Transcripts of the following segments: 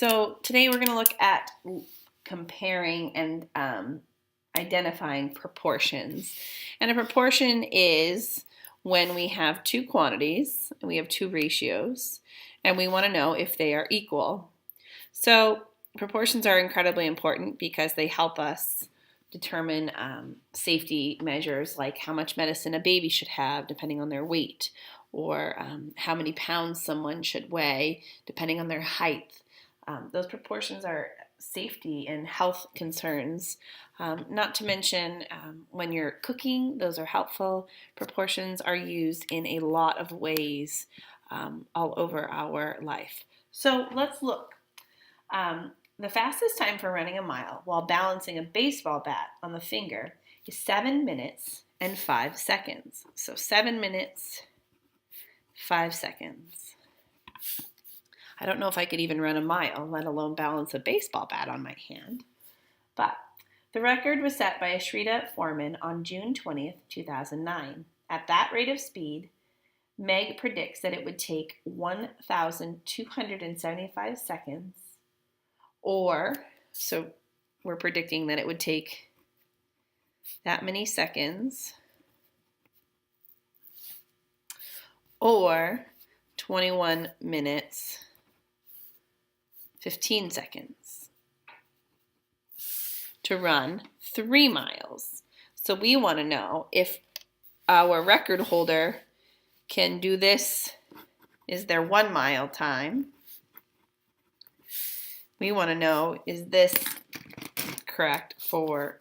So today we're going to look at comparing and identifying proportions. And a proportion is when we have two quantities and we have two ratios and we want to know if they are equal. So proportions are incredibly important because they help us determine safety measures like how much medicine a baby should have depending on their weight, or how many pounds someone should weigh depending on their height. Those proportions are safety and health concerns. Not to mention when you're cooking, those are helpful. Proportions are used in a lot of ways all over our life. So let's look. The fastest time for running a mile while balancing a baseball bat on the finger is 7 minutes and 5 seconds. So 7 minutes, 5 seconds. I don't know if I could even run a mile, let alone balance a baseball bat on my hand. But the record was set by Ashrita Foreman on June 20th, 2009. At that rate of speed, Meg predicts that it would take 1,275 seconds, or, so we're predicting that it would take that many seconds, or 21 minutes, 15 seconds to run 3 miles. So we want to know if our record holder can do this. Is their 1 mile time? We want to know, is this correct for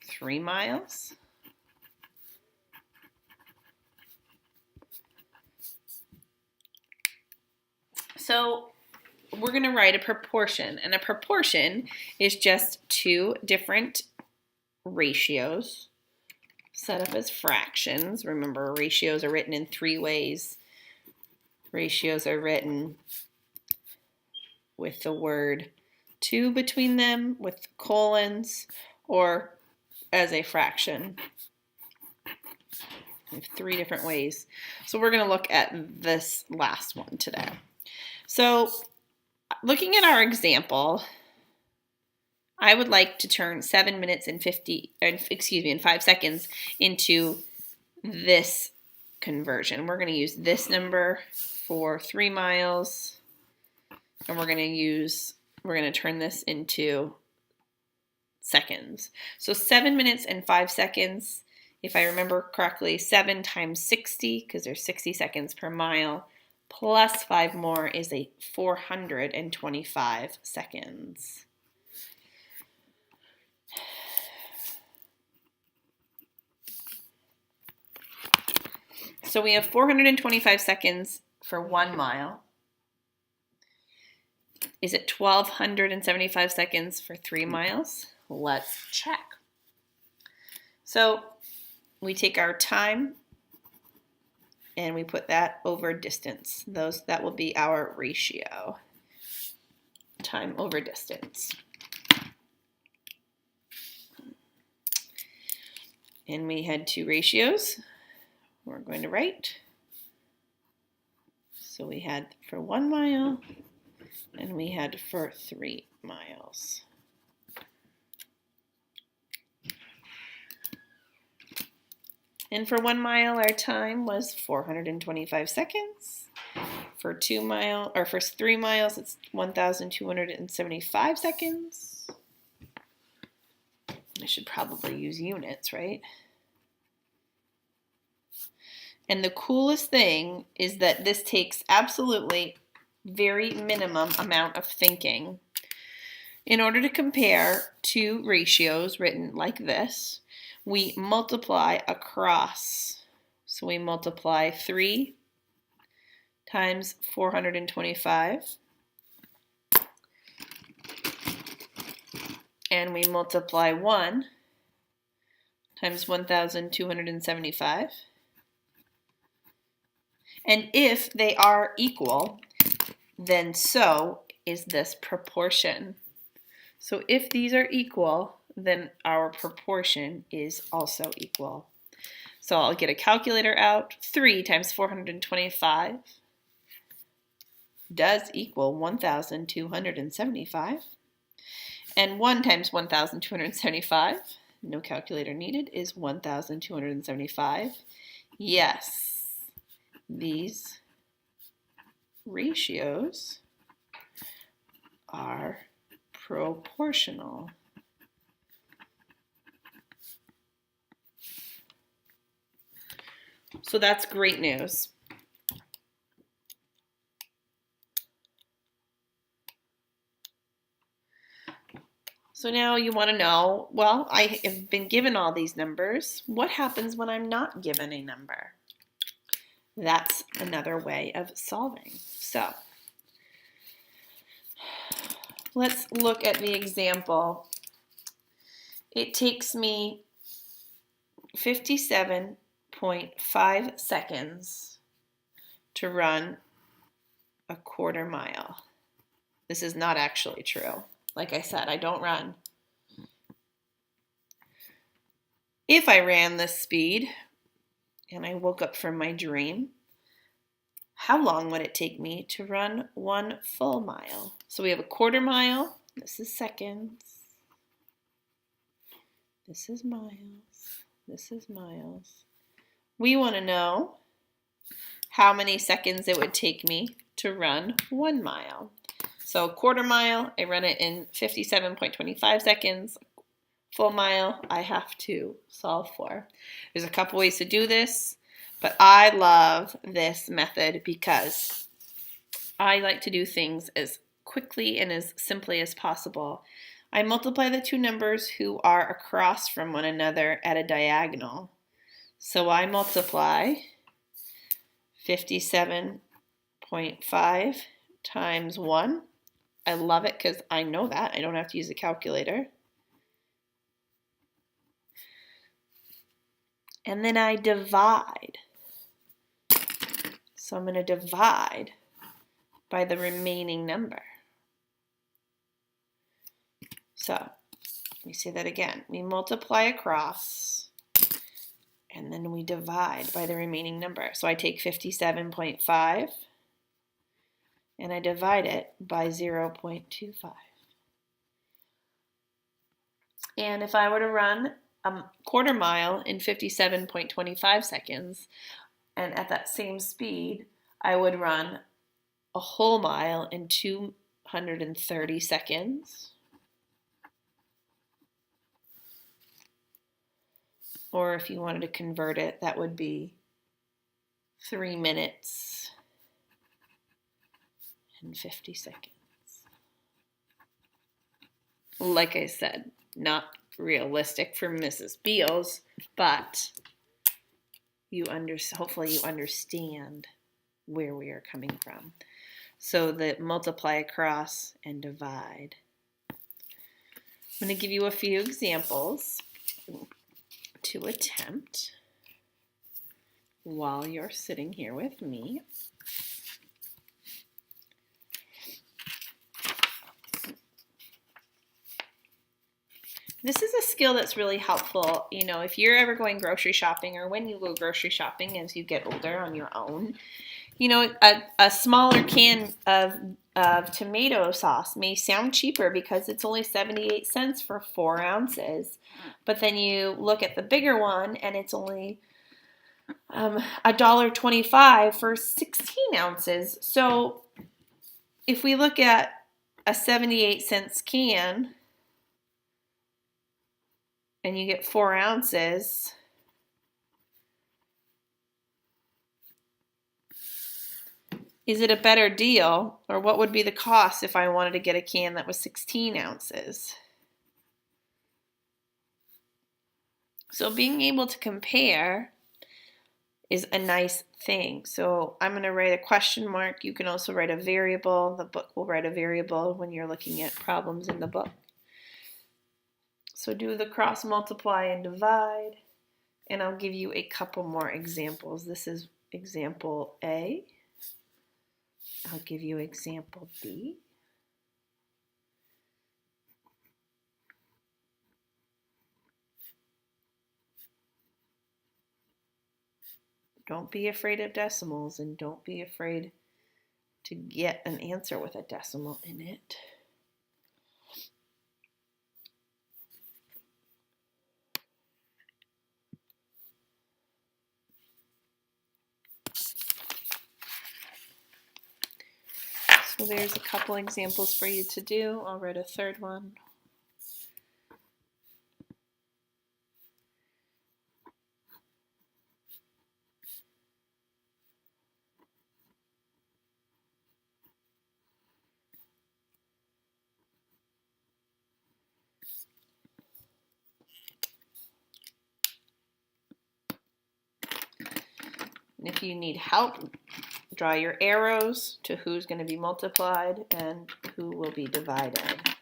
3 miles? So we're going to write a proportion, and a proportion is just two different ratios set up as fractions. Remember, ratios are written in 3 ways. Ratios are written with the word 2 between them, with colons, or as a fraction. We have 3 different ways. So we're going to look at this last one today. So looking at our example, I would like to turn 7 minutes and 5 seconds into this conversion. We're going to use this number for 3 miles, and we're going to turn this into seconds. So 7 minutes and 5 seconds, if I remember correctly, 7 times 60, because there's 60 seconds per mile, plus 5 more is 425 seconds. So we have 425 seconds for 1 mile. Is it 1,275 seconds for 3 miles? Let's check. So we take our time and we put that over distance. That will be our ratio. Time over distance. And we had 2 ratios. We're going to write. So we had for 1 mile and we had for 3 miles. And for 1 mile, our time was 425 seconds. For 3 miles, it's 1,275 seconds. I should probably use units, right? And the coolest thing is that this takes absolutely very minimum amount of thinking. In order to compare 2 ratios written like this, we multiply across. So we multiply 3 times 425, and we multiply 1 times 1,275. And if they are equal, then so is this proportion. So if these are equal, then our proportion is also equal. So I'll get a calculator out. 3 times 425 does equal 1,275. And 1 times 1,275, no calculator needed, is 1,275. Yes, these ratios are proportional. So that's great news. So now you want to know, well, I have been given all these numbers. What happens when I'm not given a number? That's another way of solving. So let's look at the example. It takes me 57.5 seconds to run a quarter mile. This is not actually true. Like I said, I don't run. If I ran this speed and I woke up from my dream, how long would it take me to run 1 full mile? So we have a quarter mile. This is seconds. This is miles. This is miles. We want to know how many seconds it would take me to run 1 mile. So a quarter mile, I run it in 57.25 seconds. Full mile, I have to solve for. There's a couple ways to do this, but I love this method because I like to do things as quickly and as simply as possible. I multiply the two numbers who are across from one another at a diagonal. So I multiply 57.5 times 1. I love it because I know that. I don't have to use a calculator. And then I divide. So I'm going to divide by the remaining number. So let me say that again. We multiply across, and then we divide by the remaining number. So I take 57.5, and I divide it by 0.25. And if I were to run a quarter mile in 57.25 seconds, and at that same speed, I would run a whole mile in 230 seconds. Or if you wanted to convert it, that would be 3 minutes and 50 seconds. Like I said, not realistic for Mrs. Beals, but hopefully you understand where we are coming from. So the multiply across and divide. I'm going to give you a few examples to attempt while you're sitting here with me. This is a skill that's really helpful, if you're ever going grocery shopping or when you go grocery shopping as you get older on your own. A smaller can of tomato sauce may sound cheaper because it's only 78 cents for 4 ounces. But then you look at the bigger one and it's only $1.25 for 16 ounces. So if we look at a 78 cents can and you get 4 ounces, is it a better deal, or what would be the cost if I wanted to get a can that was 16 ounces? So being able to compare is a nice thing. So I'm going to write a question mark. You can also write a variable. The book will write a variable when you're looking at problems in the book. So do the cross multiply and divide, and I'll give you a couple more examples. This is example A. I'll give you example B. Don't be afraid of decimals and don't be afraid to get an answer with a decimal in it. So there's a couple examples for you to do. I'll write a third one. And if you need help, draw your arrows to who's going to be multiplied and who will be divided.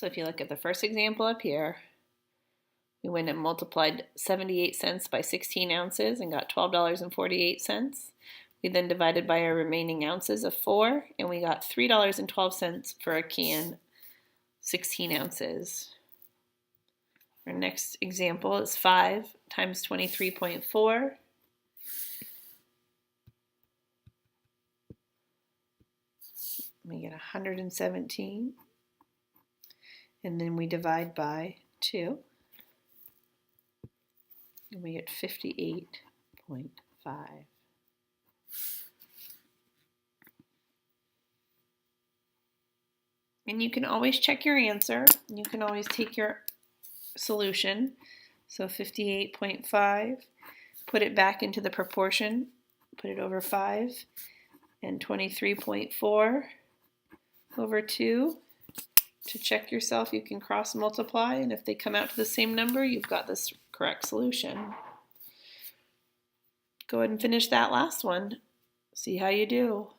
So if you look at the first example up here, we went and multiplied 78 cents by 16 ounces and got $12.48. We then divided by our remaining ounces of 4, and we got $3.12 for a can 16 ounces. Our next example is 5 times 23.4. We get 117. And then we divide by 2. And we get 58.5. And you can always check your answer. You can always take your solution. So 58.5, put it back into the proportion, put it over 5, and 23.4 over 2. To check yourself, you can cross multiply, and if they come out to the same number, you've got this correct solution. Go ahead and finish that last one. See how you do.